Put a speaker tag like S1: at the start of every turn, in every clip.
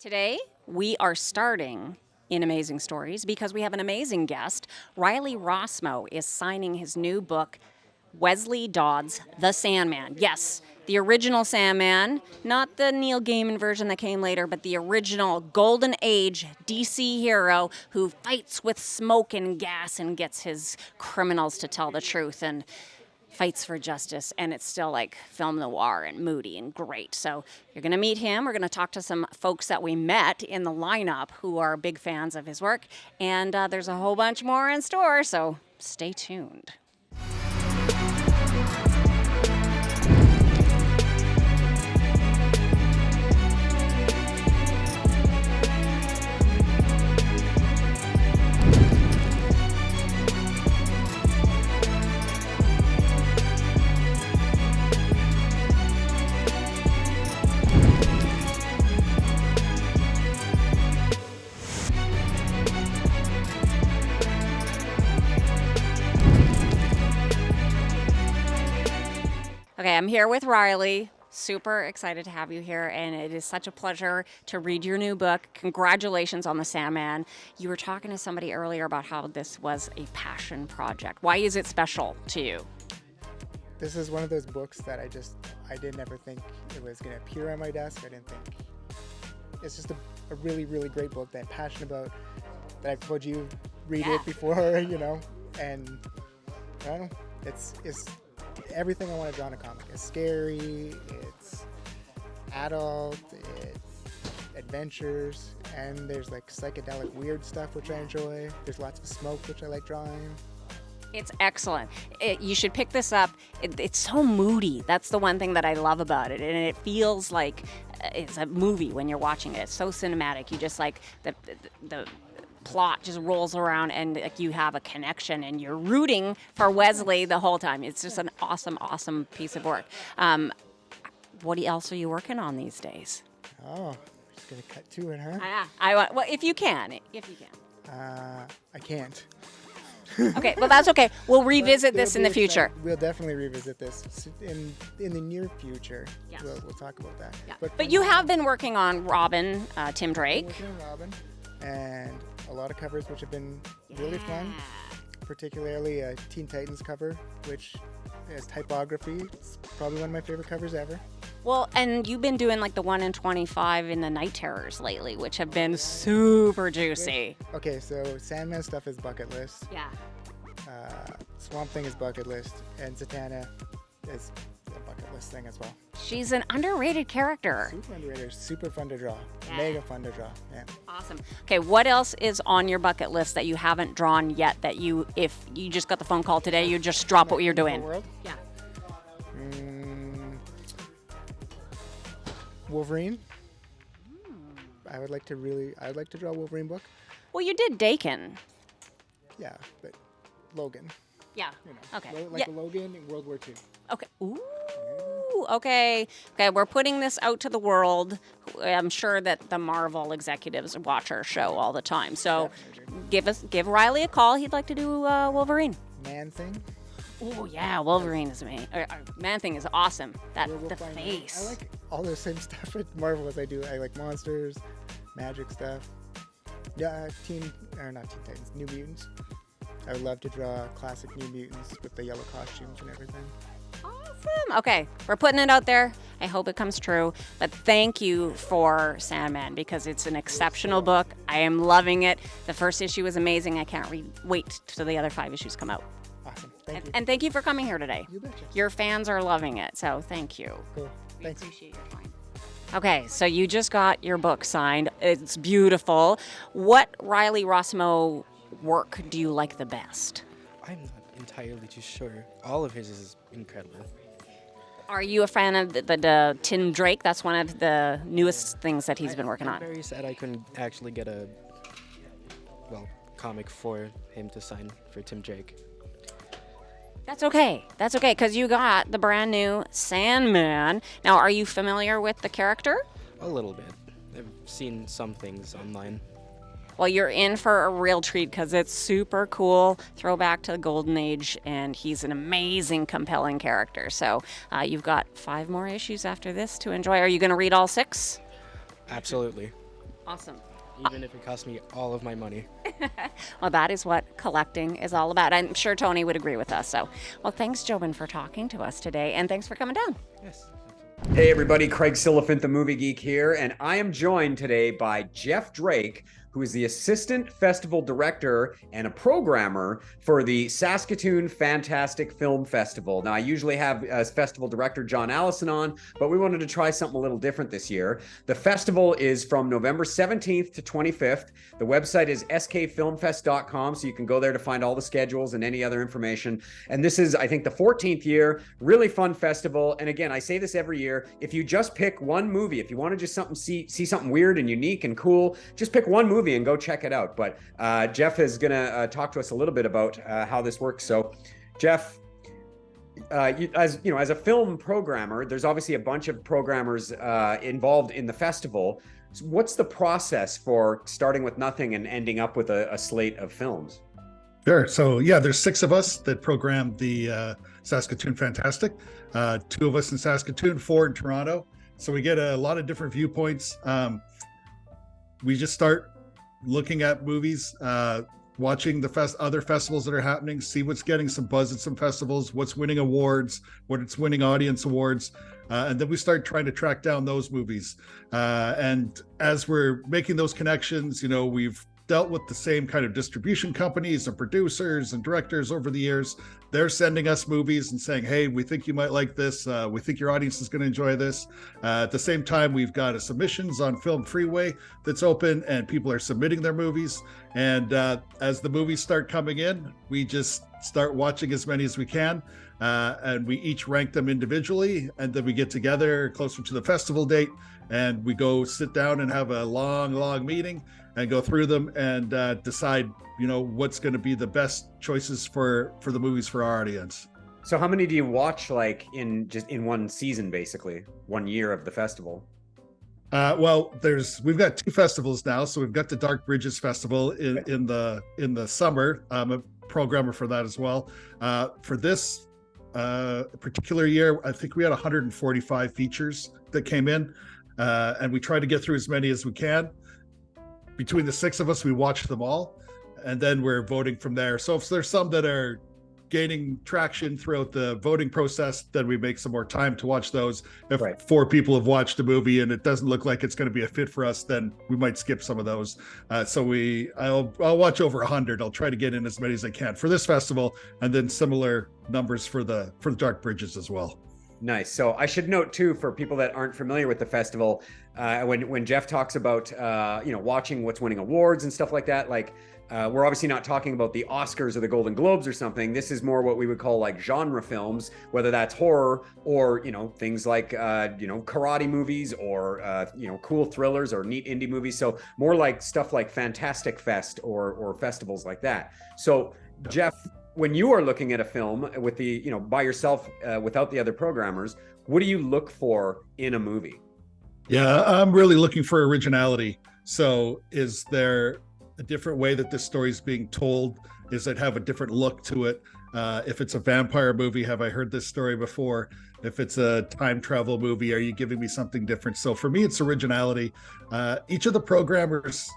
S1: Today, we are starting in Amazing Stories because we have an amazing guest. Riley Rossmo is signing his new book, Wesley Dodd's The Sandman. Yes, the original Sandman, not the Neil Gaiman version that came later, but the original Golden Age DC hero who fights with smoke and gas and gets his criminals to tell the truth and fights for justice, and it's still like film noir and moody and great. So you're going to meet him. We're going to talk to some folks that we met in the lineup who are big fans of his work, and there's a whole bunch more in store, so stay tuned. Okay, I'm here with Riley. Super excited to have you here, and it is such a pleasure to read your new book. Congratulations on The Sandman. You were talking to somebody earlier about how this was a passion project. Why is it special to you?
S2: This is one of those books that I didn't ever think it was going to appear on my desk. I didn't think. It's just a really, really great book that I'm passionate about, that I've told you read it before, and I don't know, it's everything I want to draw in a comic. It's scary, it's adult, it's adventures, and there's like psychedelic weird stuff which I enjoy. There's lots of smoke which I like drawing.
S1: It's excellent. You should pick this up. It's so moody. That's the one thing that I love about it, and it feels like it's a movie when you're watching it. It's so cinematic. You just like the plot just rolls around, and like you have a connection, and you're rooting for Wesley the whole time. It's just an awesome piece of work. What else are you working on these days?
S2: Oh, just gonna cut to it, huh?
S1: Well, if you can.
S2: I can't.
S1: Okay, well that's okay. We'll revisit this in the future.
S2: We'll definitely revisit this in the near future. Yes. We'll talk about that.
S1: Yeah. But you have been working on Robin, Tim Drake.
S2: Working on Robin, and a lot of covers which have been really fun, particularly a Teen Titans cover, which is typography. It's probably one of my favorite covers ever.
S1: Well, and you've been doing like the 1 in 25 in the Night Terrors lately, which have been super juicy.
S2: Okay, so Sandman stuff is bucket list.
S1: Yeah.
S2: Swamp Thing is bucket list, and Zatanna is a bucket list thing as well.
S1: She's an underrated character.
S2: Super underrated, super fun to draw, mega fun to draw. Yeah.
S1: Awesome. Okay, what else is on your bucket list that you haven't drawn yet? That you, if you just got the phone call today, you just drop what you're doing.
S2: World?
S1: Yeah.
S2: Wolverine. I'd like to draw a Wolverine book.
S1: Well, you did Dakin.
S2: Yeah, but Logan.
S1: Yeah. Okay.
S2: Like a Logan in World War II.
S1: Okay. Ooh. Okay. Okay. We're putting this out to the world. I'm sure that the Marvel executives watch our show all the time. So, give Riley a call. He'd like to do Wolverine.
S2: Man Thing.
S1: Oh yeah, Wolverine is amazing. Man Thing is awesome. The face.
S2: I like all the same stuff with Marvel as I do. I like monsters, magic stuff. Yeah, not Teen Titans, New Mutants. I would love to draw classic New Mutants with the yellow costumes and everything.
S1: Awesome. Okay, we're putting it out there. I hope it comes true. But thank you for Sandman, because it's an exceptional book. I am loving it. The first issue is amazing. I can't wait till the other 5 issues come out.
S2: Awesome. Thank you.
S1: And thank you for coming here today.
S2: You betcha.
S1: Your fans are loving it, so thank you.
S2: Cool. Thanks.
S1: We appreciate your time. Okay, so you just got your book signed. It's beautiful. What Riley Rossmo work do you like the best?
S3: I'm not entirely too sure. All of his is incredible.
S1: Are you a fan of the Tim Drake? That's one of the newest things that he's been working on.
S3: I'm very sad I couldn't actually get a comic for him to sign for Tim Drake.
S1: That's okay, because you got the brand new Sandman. Now, are you familiar with the character?
S3: A little bit. I've seen some things online.
S1: Well, you're in for a real treat because it's super cool, throwback to the Golden Age, and he's an amazing, compelling character. So you've got 5 more issues after this to enjoy. Are you going to read all 6?
S3: Absolutely.
S1: Awesome.
S3: even if it costs me all of my money.
S1: Well, that is what collecting is all about. I'm sure Tony would agree with us. So, well, thanks, Jobin, for talking to us today, and thanks for coming down.
S3: Yes.
S4: Hey everybody, Craig Silliphant, the Movie Geek here, and I am joined today by Jeff Drake, who is the Assistant Festival Director and a programmer for the Saskatoon Fantastic Film Festival. Now, I usually have as Festival Director John Allison on, but we wanted to try something a little different this year. The festival is from November 17th to 25th. The website is skfilmfest.com, so you can go there to find all the schedules and any other information. And this is, I think, the 14th year. Really fun festival. And again, I say this every year, if you just pick one movie, if you want to just see something weird and unique and cool, just pick one movie and go check it out. But Jeff is going to talk to us a little bit about how this works. So, Jeff, as a film programmer, there's obviously a bunch of programmers involved in the festival. So what's the process for starting with nothing and ending up with a slate of films?
S5: Sure. So yeah, there's 6 of us that program the Saskatoon Fantastic. 2 of us in Saskatoon, 4 in Toronto. So we get a lot of different viewpoints. We just start looking at movies, watching the other festivals that are happening, see what's getting some buzz at some festivals, what's winning awards, what's winning audience awards. And then we start trying to track down those movies. And as we're making those connections, we've dealt with the same kind of distribution companies and producers and directors over the years. They're sending us movies and saying, hey, we think you might like this. We think your audience is going to enjoy this. At the same time, we've got submissions on Film Freeway that's open and people are submitting their movies. And as the movies start coming in, we just start watching as many as we can. And we each rank them individually. And then we get together closer to the festival date and we go sit down and have a long meeting and go through them and decide, what's going to be the best choices for the movies for our audience.
S4: So how many do you watch in one season, basically, 1 year of the festival?
S5: Well, we've got 2 festivals now. So we've got the Dark Bridges Festival in the summer. I'm a programmer for that as well. For this particular year, I think we had 145 features that came in, and we try to get through as many as we can. Between the 6 of us, we watch them all, and then we're voting from there. So if there's some that are gaining traction throughout the voting process, then we make some more time to watch those. If 4 people have watched a movie and it doesn't look like it's going to be a fit for us, then we might skip some of those. I'll watch over 100. I'll try to get in as many as I can for this festival, and then similar numbers for the Dark Bridges as well.
S4: Nice. So I should note too, for people that aren't familiar with the festival, when Jeff talks about watching what's winning awards and stuff like that, we're obviously not talking about the Oscars or the Golden Globes or something. This is more what we would call genre films, whether that's horror or things like karate movies or cool thrillers or neat indie movies. So more like stuff like Fantastic Fest or festivals like that. So Jeff, when you are looking at a film with by yourself without the other programmers, what do you look for in a movie?
S5: Yeah, I'm really looking for originality. So is there a different way that this story is being told? Is it have a different look to it? If it's a vampire movie, have I heard this story before? If it's a time travel movie, are you giving me something different? So for me, it's originality. Each of the programmers,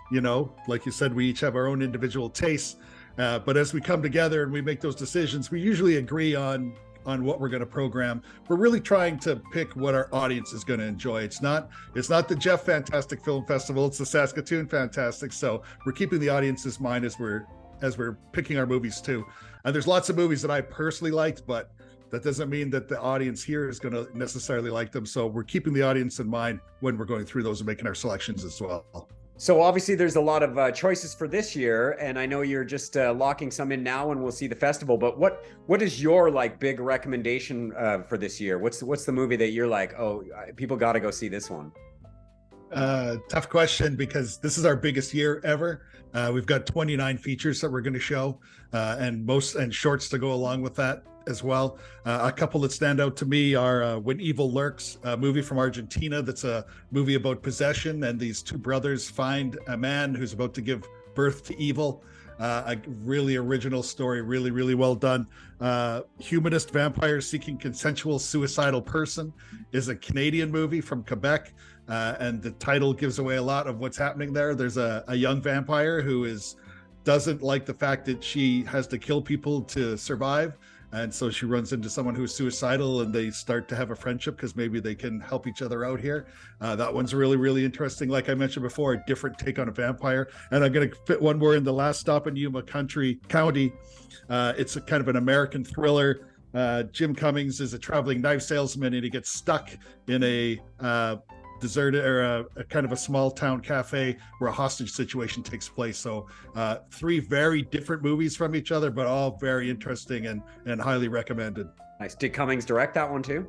S5: like you said, we each have our own individual tastes. But as we come together and we make those decisions, we usually agree on what we're going to program. We're really trying to pick what our audience is going to enjoy. It's not the Jeff Fantastic Film Festival, it's the Saskatoon Fantastic. So we're keeping the audience's mind as we're picking our movies too. And there's lots of movies that I personally liked, but that doesn't mean that the audience here is going to necessarily like them. So we're keeping the audience in mind when we're going through those and making our selections as well.
S4: So obviously there's a lot of choices for this year, and I know you're just locking some in now and we'll see the festival, but what is your big recommendation for this year? What's the movie that you're like, oh, people got to go see this one?
S5: Tough question, because this is our biggest year ever. We've got 29 features that we're going to show, and shorts to go along with that as well. A couple that stand out to me are When Evil Lurks, a movie from Argentina that's a movie about possession, and these 2 brothers find a man who's about to give birth to evil. A really original story, really well done. Humanist Vampire Seeking Consensual Suicidal Person is a Canadian movie from Quebec and the title gives away a lot of what's happening there. There's a young vampire who doesn't like the fact that she has to kill people to survive. And so she runs into someone who's suicidal, and they start to have a friendship because maybe they can help each other out here. That one's really, really interesting. Like I mentioned before, a different take on a vampire. And I'm going to fit one more in The Last Stop in Yuma County. It's a kind of an American thriller. Jim Cummings is a traveling knife salesman, and he gets stuck in a deserted or a kind of a small town cafe where a hostage situation takes place. So 3 very different movies from each other, but all very interesting and highly recommended.
S4: Nice. Did Cummings direct that one too?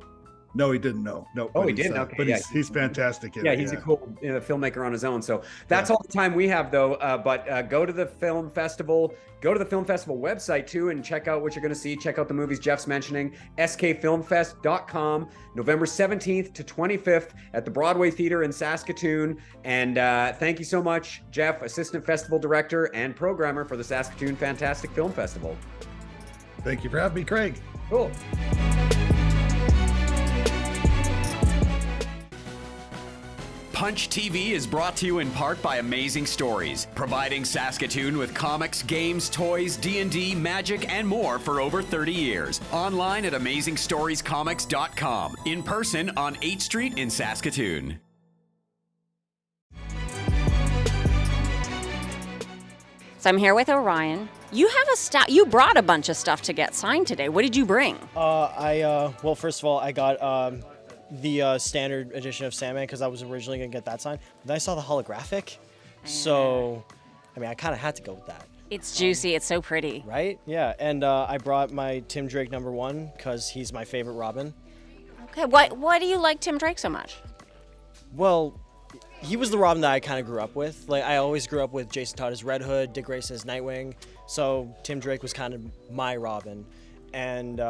S5: No, he didn't. No.
S4: Oh, he didn't. Okay,
S5: But
S4: yeah.
S5: he's fantastic.
S4: He's a cool filmmaker on his own. So that's all the time we have, though. But go to the film festival. Go to the film festival website too, and check out what you're going to see. Check out the movies Jeff's mentioning. skfilmfest.com, November 17th to 25th at the Broadway Theater in Saskatoon. And thank you so much, Jeff, Assistant Festival Director and Programmer for the Saskatoon Fantastic Film Festival.
S5: Thank you for having me, Craig.
S4: Cool.
S6: Punch TV is brought to you in part by Amazing Stories, providing Saskatoon with comics, games, toys, D&D, magic, and more for over 30 years. Online at AmazingStoriesComics.com. In person on 8th Street in Saskatoon.
S1: So I'm here with Orion. You have you brought a bunch of stuff to get signed today. What did you bring?
S7: Well, first of all, I got the standard edition of Sandman because I was originally going to get that signed. But then I saw the holographic. So, I mean, I kind of had to go with that.
S1: It's juicy. It's so pretty.
S7: Right? Yeah. And I brought my Tim Drake #1 because he's my favorite Robin.
S1: Okay. Why do you like Tim Drake so much?
S7: Well, he was the Robin that I kind of grew up with. Like, I always grew up with Jason Todd as Red Hood, Dick Grayson as Nightwing. So Tim Drake was kind of my Robin. And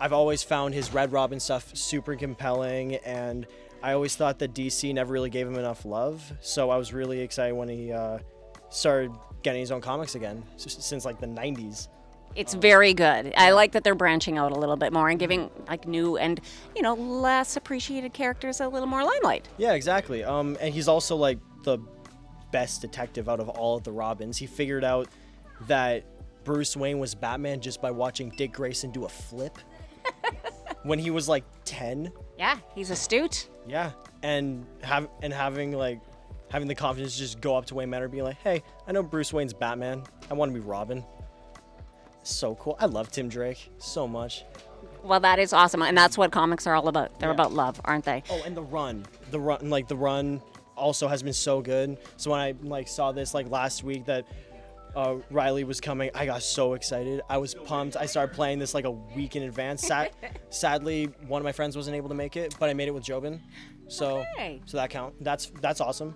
S7: I've always found his Red Robin stuff super compelling, and I always thought that DC never really gave him enough love. So I was really excited when he started getting his own comics again since like the 90s.
S1: It's very good. I like that they're branching out a little bit more and giving like new and, less appreciated characters a little more limelight.
S7: Yeah, exactly. And he's also like the best detective out of all of the Robins. He figured out that Bruce Wayne was Batman just by watching Dick Grayson do a flip when he was like 10.
S1: Yeah, he's astute.
S7: Yeah, and having the confidence to just go up to Wayne Manor and be like, hey, I know Bruce Wayne's Batman. I want to be Robin. So cool. I love Tim Drake so much.
S1: Well, that is awesome, and that's what comics are all about. They're about love, aren't they?
S7: Oh, and the run also has been so good. So when I saw this last week that Riley was coming, I got so excited. I was pumped. I started playing this a week in advance. Sadly, one of my friends wasn't able to make it, but I made it with Jobin. So that count. That's awesome.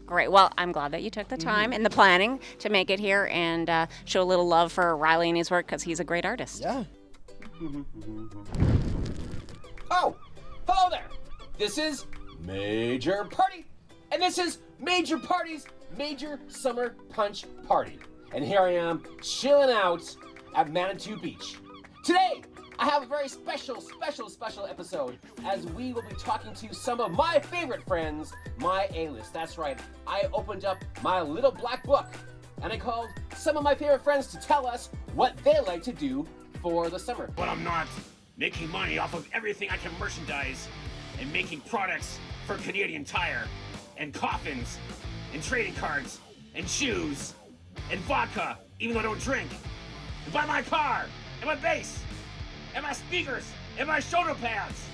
S1: Great. Well, I'm glad that you took the time and the planning to make it here and show a little love for Riley and his work because he's a great artist.
S7: Yeah.
S8: Oh, hello there. This is Major Party, and this is Major Party's Major Summer Punch Party. And here I am, chilling out at Manitou Beach. Today, I have a very special episode as we will be talking to some of my favorite friends, my A-list. That's right, I opened up my little black book and I called some of my favorite friends to tell us what they like to do for the summer.
S9: But I'm not making money off of everything I can merchandise and making products for Canadian Tire and coffins and trading cards and shoes and vodka, even though I don't drink, and buy my car and my bass and my speakers and my shoulder pads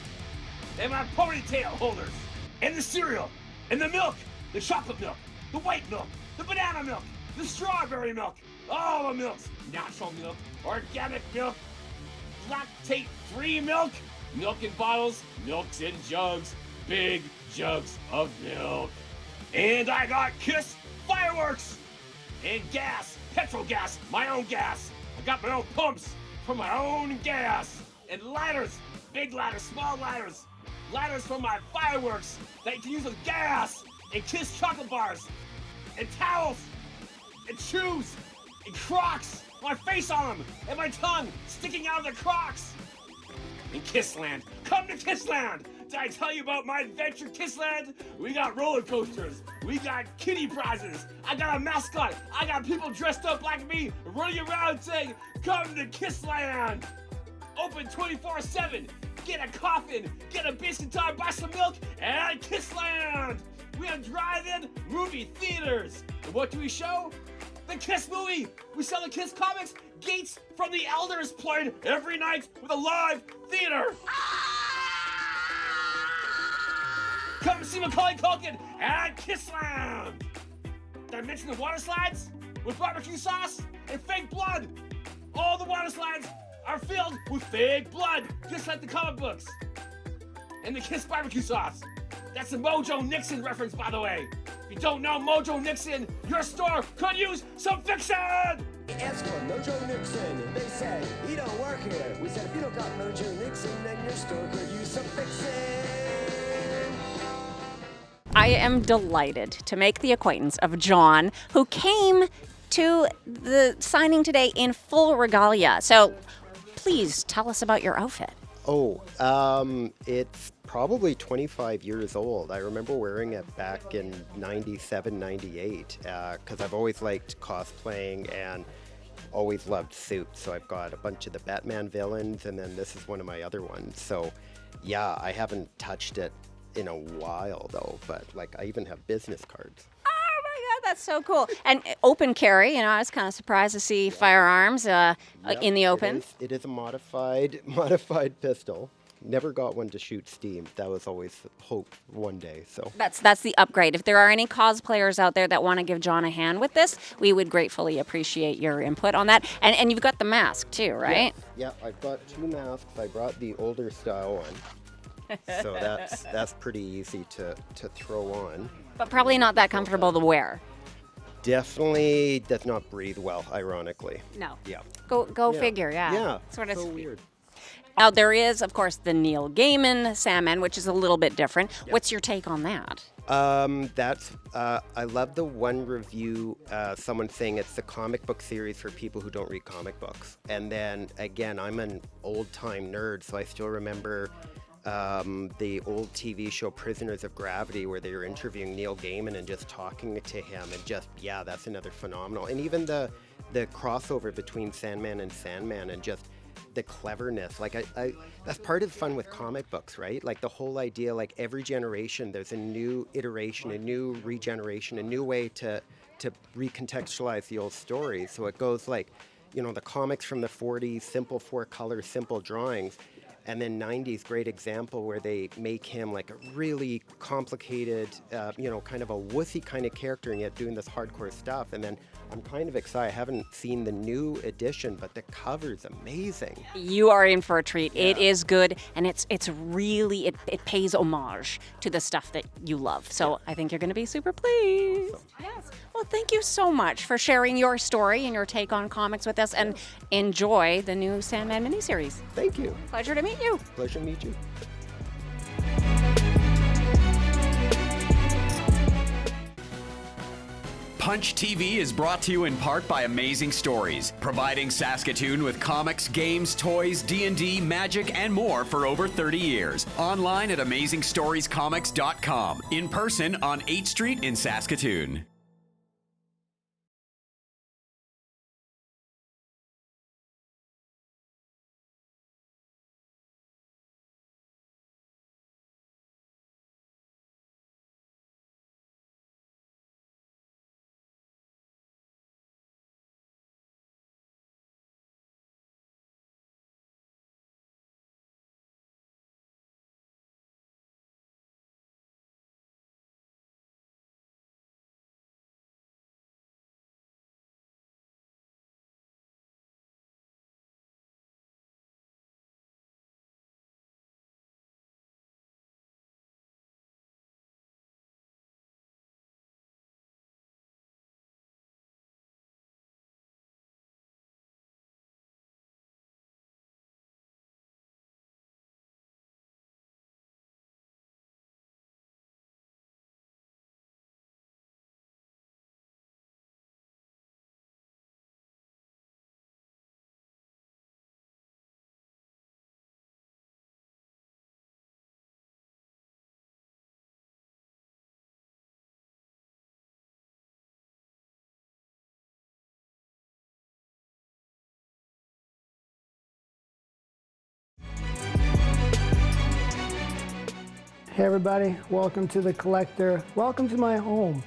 S9: and my ponytail holders and the cereal and the milk, the chocolate milk, the white milk, the banana milk, the strawberry milk, all the milks, natural milk, organic milk, lactate-free milk, milk in bottles, milks in jugs, big jugs of milk. And I got KISS fireworks and gas, petrol gas, my own gas. I got my own pumps for my own gas and lighters, big lighters, small lighters, lighters for my fireworks that you can use with gas and KISS chocolate bars and towels and shoes and Crocs, my face on them and my tongue sticking out of the Crocs. In KISSLAND, come to KISSLAND. Did I tell you about my adventure KISSLAND? We got roller coasters. We got kitty prizes. I got a mascot. I got people dressed up like me running around saying, "Come to KISSLAND." Open 24/7. Get a coffin, get a biscuit time, buy some milk, and KISSLAND. We have drive-in movie theaters. And what do we show? The Kiss movie. We sell the Kiss comics. Gates from the Elders played every night with a live theater. Come see Macaulay Culkin at KISSLAND. Did I mention the water slides with barbecue sauce and fake blood? All the water slides are filled with fake blood, just like the comic books. And the Kiss barbecue sauce. That's a Mojo Nixon reference, by the way. If you don't know Mojo Nixon, your store could use some fixin'!
S10: Ask for Mojo Nixon. They said, he don't work here. We said, if you don't got Mojo Nixon, then your store could use some fixin'.
S1: I am delighted to make the acquaintance of John, who came to the signing today in full regalia. So please tell us about your outfit.
S11: Oh, it's probably 25 years old. I remember wearing it back in 97, 98, because I've always liked cosplaying and always loved suits. So I've got a bunch of the Batman villains, and then this is one of my other ones. So yeah, I haven't touched it in a while though, but like I even have business cards.
S1: Oh my God, that's so cool. And open carry, you know, I was kind of surprised to see firearms in the open.
S11: It is a modified pistol. Never got one to shoot steam. That was always hope one day. So
S1: That's the upgrade. If there are any cosplayers out there that want to give John a hand with this, we would gratefully appreciate your input on that. And you've got the mask too, right?
S11: Yeah, I've got 2 masks. I brought the older style one. So that's pretty easy to throw on.
S1: But probably not that comfortable to wear.
S11: Definitely does not breathe well, ironically.
S1: No.
S11: Yeah.
S1: Go figure, yeah.
S11: Yeah.
S1: Sort of
S11: so weird.
S1: Now there is, of course, the Neil Gaiman Sandman, which is a little bit different.
S11: Yeah.
S1: What's your take on that?
S11: I love the one review, someone saying it's the comic book series for people who don't read comic books. And then again, I'm an old time nerd, so I still remember the old TV show Prisoners of Gravity, where they were interviewing Neil Gaiman and just talking to him, and just, yeah, that's another phenomenal. And even the crossover between Sandman and just the cleverness. Like I that's part of the fun with comic books, right? Like the whole idea, like every generation there's a new iteration, a new regeneration, a new way to recontextualize the old story. So it goes like, you know, the comics from the 40s, simple 4-color, simple drawings. And then 90s, great example where they make him like a really complicated, kind of a wussy kind of character, and yet doing this hardcore stuff. And then I'm kind of excited. I haven't seen the new edition, but the cover's amazing.
S1: You are in for a treat.
S11: Yeah.
S1: It is good, and it's really, it pays homage to the stuff that you love. So I think you're going to be super pleased.
S11: Awesome.
S1: Yes. Well, thank you so much for sharing your story and your take on comics with us, and enjoy the new Sandman miniseries.
S11: Thank you.
S1: Pleasure to meet you.
S11: Pleasure to meet you.
S6: Punch TV is brought to you in part by Amazing Stories, providing Saskatoon with comics, games, toys, D&D, magic, and more for over 30 years. Online at AmazingStoriesComics.com. In person on 8th Street in Saskatoon.
S12: Hey everybody, welcome to The Collector. Welcome to my home.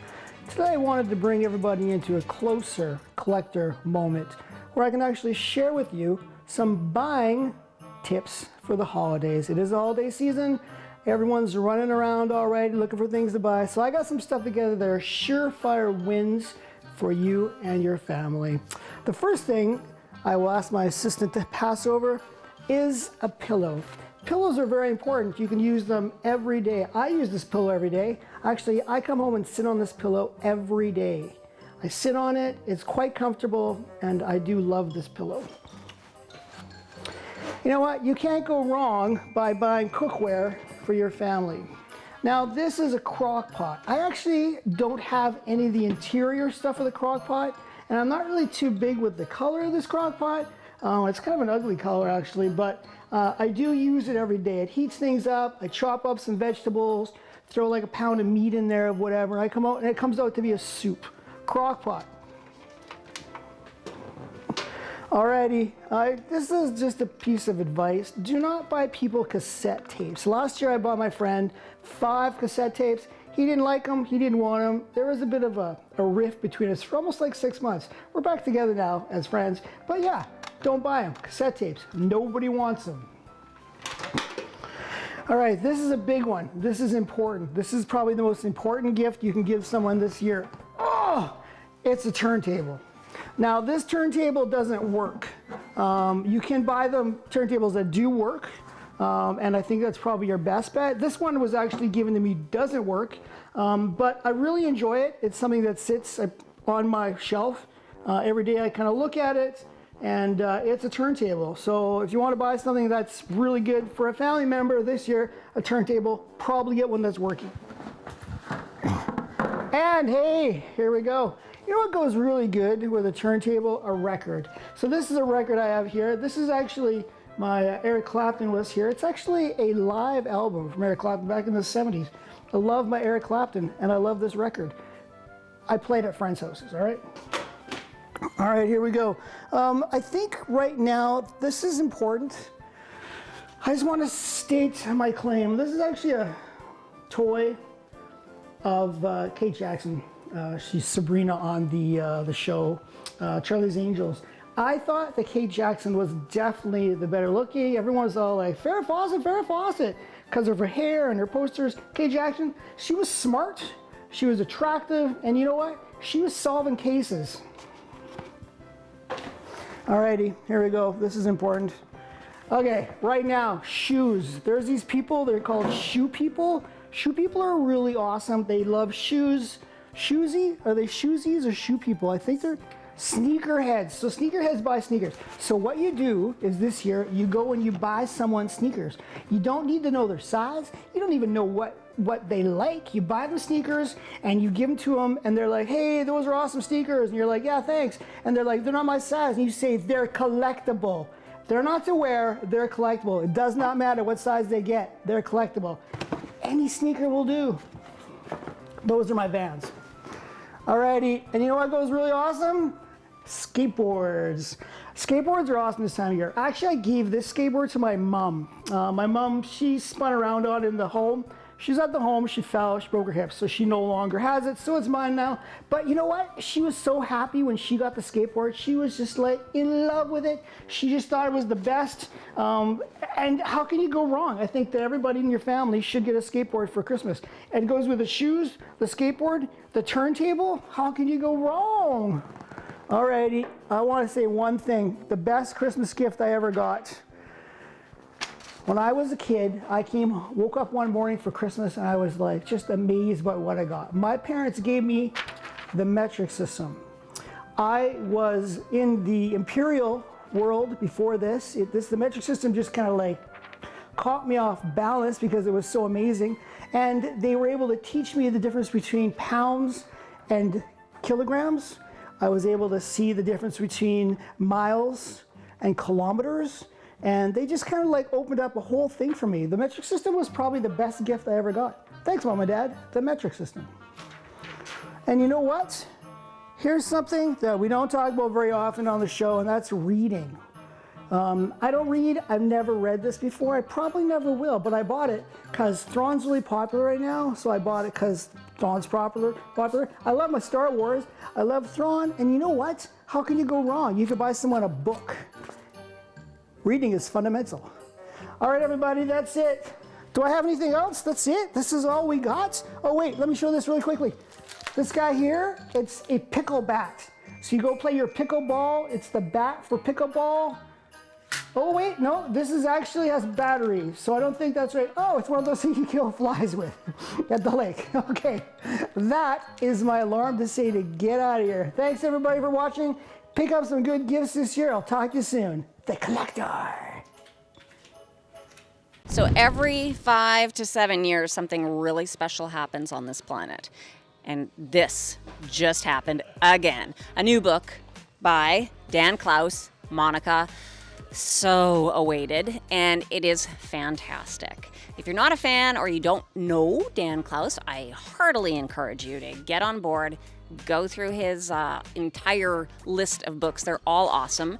S12: Today I wanted to bring everybody into a closer collector moment where I can actually share with you some buying tips for the holidays. It is the holiday season. Everyone's running around already looking for things to buy. So I got some stuff together that are surefire wins for you and your family. The first thing I will ask my assistant to pass over is a pillow. Pillows are very important. You can use them every day. I use this pillow every day. Actually, I come home and sit on this pillow every day. I sit on it, it's quite comfortable, and I do love this pillow. You know what? You can't go wrong by buying cookware for your family. Now, this is a crock pot. I actually don't have any of the interior stuff of the crock pot, and I'm not really too big with the color of this crock pot. It's kind of an ugly color, actually, but I do use it every day. It heats things up. I chop up some vegetables, throw like a pound of meat in there, whatever. I come out, and it comes out to be a soup. Crock pot. Alrighty, this is just a piece of advice. Do not buy people cassette tapes. Last year I bought my friend 5 cassette tapes. He didn't like them, he didn't want them. There was a bit of a rift between us for almost like 6 months. We're back together now as friends, but yeah, don't buy them. Cassette tapes, nobody wants them. All right, this is a big one. This is important. This is probably the most important gift you can give someone this year. Oh, it's a turntable. Now, this turntable doesn't work. You can buy them turntables that do work, and I think that's probably your best bet. This one was actually given to me, doesn't work, but I really enjoy it. It's something that sits on my shelf. Every day I kind of look at it, and it's a turntable. So if you want to buy something that's really good for a family member this year, a turntable, probably get one that's working. And hey, here we go. You know what goes really good with a turntable? A record. So this is a record I have here. This is actually my Eric Clapton list here. It's actually a live album from Eric Clapton back in the 70s. I love my Eric Clapton, and I love this record. I played at friends' houses, all right? All right, here we go. I think right now, this is important. I just want to state my claim. This is actually a toy of Kate Jackson. She's Sabrina on the show, Charlie's Angels. I thought that Kate Jackson was definitely the better looking. Everyone was all like, Farrah Fawcett, because of her hair and her posters. Kate Jackson, she was smart, she was attractive, and you know what? She was solving cases. Alrighty, here we go. This is important. Okay, right now, shoes. There's these people, they're called shoe people. Shoe people are really awesome. They love shoes. Shoesy? Are they shoesies or shoe people? I think they're sneakerheads. So sneakerheads buy sneakers. So what you do is this year, you go and you buy someone sneakers. You don't need to know their size. You don't even know what they like. You buy them sneakers and you give them to them and they're like, hey, those are awesome sneakers. And you're like, yeah, thanks. And they're like, they're not my size. And you say, they're collectible. They're not to wear, they're collectible. It does not matter what size they get, they're collectible. Any sneaker will do. Those are my Vans. Alrighty, and you know what goes really awesome? Skateboards. Skateboards are awesome this time of year. Actually, I gave this skateboard to my mom. My mom, she spun around on it in the home. She's at the home, she fell, she broke her hip, so she no longer has it, so it's mine now. But you know what? She was so happy when she got the skateboard. She was just like in love with it. She just thought it was the best. And how can you go wrong? I think that everybody in your family should get a skateboard for Christmas. It goes with the shoes, the skateboard, the turntable. How can you go wrong? Alrighty, I want to say one thing. The best Christmas gift I ever got. When I was a kid, I woke up one morning for Christmas and I was like just amazed by what I got. My parents gave me the metric system. I was in the imperial world before this. The metric system just kind of like caught me off balance because it was so amazing. And they were able to teach me the difference between pounds and kilograms. I was able to see the difference between miles and kilometers. And they just kind of like opened up a whole thing for me. The metric system was probably the best gift I ever got. Thanks, Mom and Dad, the metric system. And you know what? Here's something that we don't talk about very often on the show, and that's reading. I don't read. I've never read this before. I probably never will, but I bought it because Thrawn's really popular right now. So I bought it because Thrawn's popular. I love my Star Wars. I love Thrawn. And you know what? How can you go wrong? You could buy someone a book. Reading is fundamental. All right, everybody, that's it. Do I have anything else? That's it? This is all we got? Oh, wait, let me show this really quickly. This guy here, it's a pickle bat. So you go play your pickleball. It's the bat for pickleball. Oh wait, no, this is actually has batteries, so I don't think that's right. Oh, it's one of those things you kill flies with at the lake. Okay, that is my alarm to say to get out of here. Thanks everybody for watching. Pick up some good gifts this year. I'll talk to you soon. The Collector.
S1: So every 5 to 7 years, something really special happens on this planet. And this just happened again. A new book by Dan Klaus, Monica. So awaited, and it is fantastic. If you're not a fan or you don't know Dan Klaus, I heartily encourage you to get on board, go through his entire list of books. They're all awesome.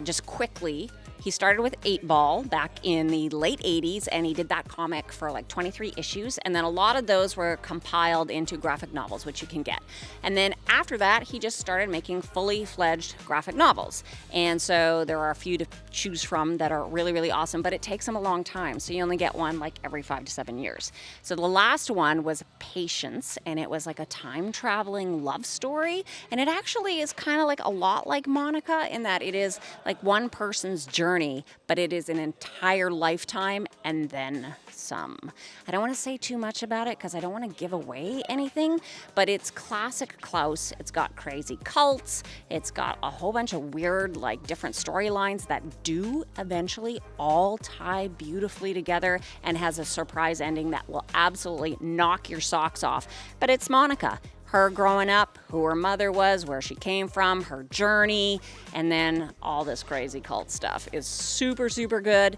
S1: Just quickly, he started with 8 Ball back in the late 80s, and he did that comic for like 23 issues, and then a lot of those were compiled into graphic novels, which you can get. And then after that, he just started making fully fledged graphic novels. And so there are a few to choose from that are really, really awesome, but it takes him a long time. So you only get one like every 5 to 7 years. So the last one was Patience, and it was like a time-traveling love story. And it actually is kind of like a lot like Monica in that it is like one person's journey, but it is an entire lifetime and then some. I don't want to say too much about it because I don't want to give away anything, but it's classic Klaus. It's got crazy cults. It's got a whole bunch of weird, like different storylines that do eventually all tie beautifully together and has a surprise ending that will absolutely knock your socks off. But it's Monica. Her growing up, who her mother was, where she came from, her journey, and then all this crazy cult stuff is super, super good.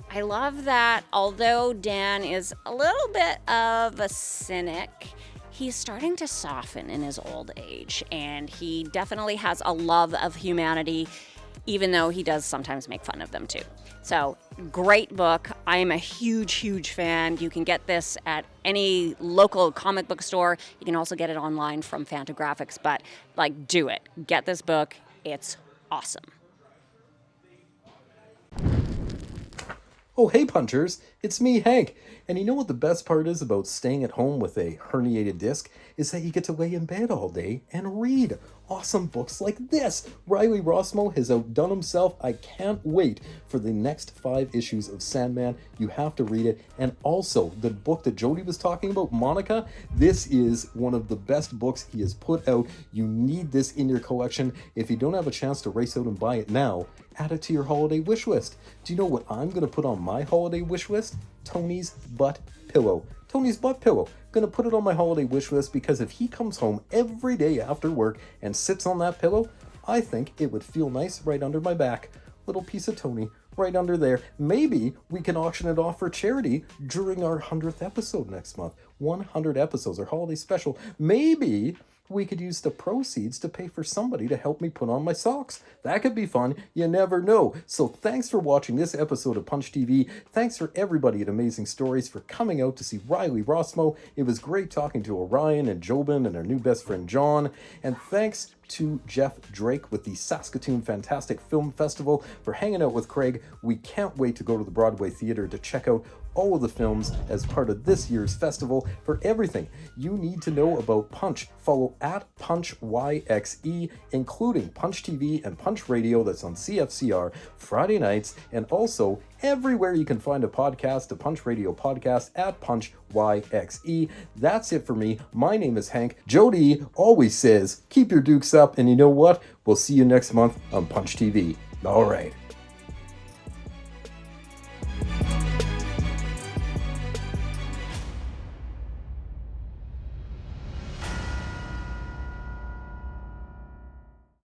S1: I love that although Dan is a little bit of a cynic, he's starting to soften in his old age, and he definitely has a love of humanity, even though he does sometimes make fun of them too. So, great book. I am a huge, huge fan. You can get this at any local comic book store. You can also get it online from Fantagraphics, but like, do it. Get this book. It's awesome.
S13: Oh, hey punchers, it's me, Hank. And you know what the best part is about staying at home with a herniated disc? Is that you get to lay in bed all day and read awesome books like this. Riley Rossmo has outdone himself. I can't wait for the next 5 issues of Sandman. You have to read it. And also, the book that Jody was talking about, Monica, this is one of the best books he has put out. You need this in your collection. If you don't have a chance to race out and buy it now, add it to your holiday wish list. Do you know what I'm going to put on my holiday wish list? Tony's butt pillow. Tony's butt pillow. Gonna put it on my holiday wish list because if he comes home every day after work and sits on that pillow, I think it would feel nice right under my back. Little piece of Tony right under there. Maybe we can auction it off for charity during our 100th episode next month. 100 episodes, our holiday special. Maybe we could use the proceeds to pay for somebody to help me put on my socks. That could be fun. You never know. So thanks for watching this episode of Punch TV. Thanks for everybody at Amazing Stories for coming out to see Riley Rossmo. It was great talking to Orion and Jobin and our new best friend John. And thanks to Jeff Drake with the Saskatoon Fantastic Film Festival for hanging out with Craig. We can't wait to go to the Broadway Theatre to check out all of the films as part of this year's festival. For everything you need to know about Punch, follow at PunchYXE, including Punch TV and Punch Radio that's on CFCR Friday nights, and also everywhere you can find a podcast, a Punch Radio podcast at PunchYXE. That's it for me. My name is Hank. Jody always says, keep your dukes up, and you know what? We'll see you next month on Punch TV. All right.